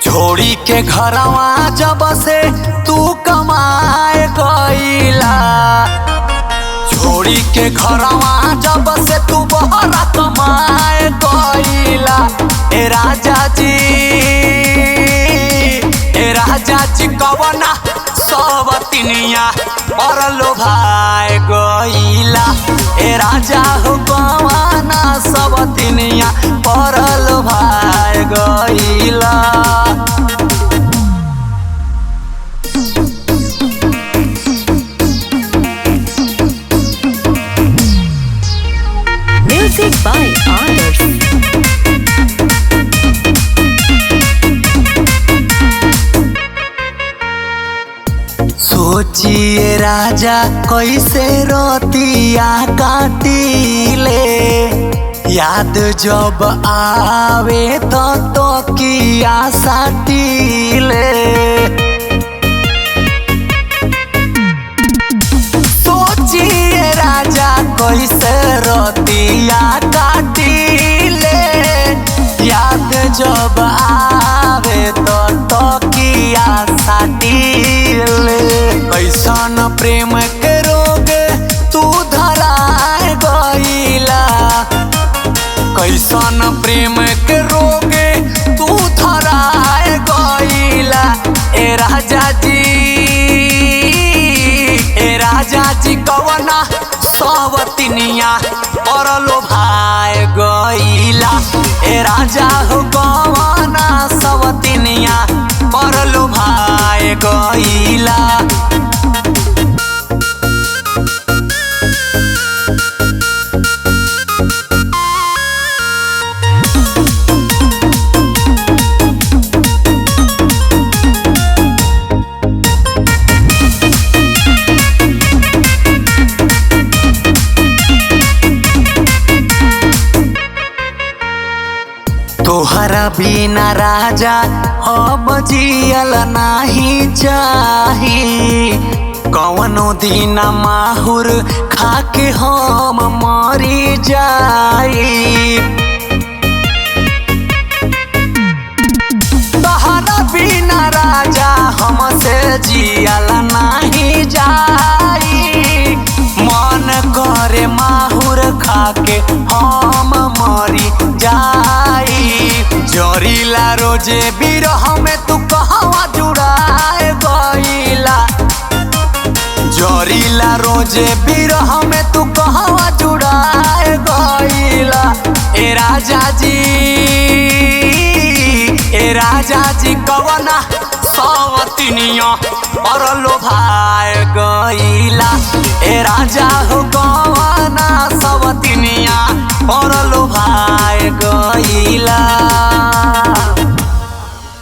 छोड़ी के घरवा जब से तू कमाए गईला, छोड़ी के घरवा जब से तू बहरा कमाए गईला। ए राजा जी कवना सब तिनिया और लोभाए गईला। ए राजा हो कवना सब तिनिया पर लोभाए गईला। Music by others. सोचिए राजा कैसे रोतिया काटिले, याद जब आवे तो किया साटिले। सोचिए राजा कैसे रोतिया काटिले, याद जब आवे तो किया साटिले। कैसन प्रेम के रोग तू धराए गईला, कैसन प्रेम के रोग तू धराए गईला। ए राजा जी कवना सब तिनिया और लोभाए गईला। ए राजा हो कवना सब तिनिया और लोभाए गईला। तोहरा बिना राजा अब जियल नाही चाही, कवनो दिन माहुर खाके हम मरी जाई। तोहरा बिना राजा हमसे जियल नाही जाई, मन करे माहुर खाके हम मरी जाई। जरीला रोजे बिरह में तू कहवा जुड़ाए गईला, जरीला रोजे बिरह में तू कहवा जुड़ाए गईला। ए राजा जी कवना सब तिनिया और लोभाए गईला। ए राजा हो कवना सब तिनिया और लोभाए गईला।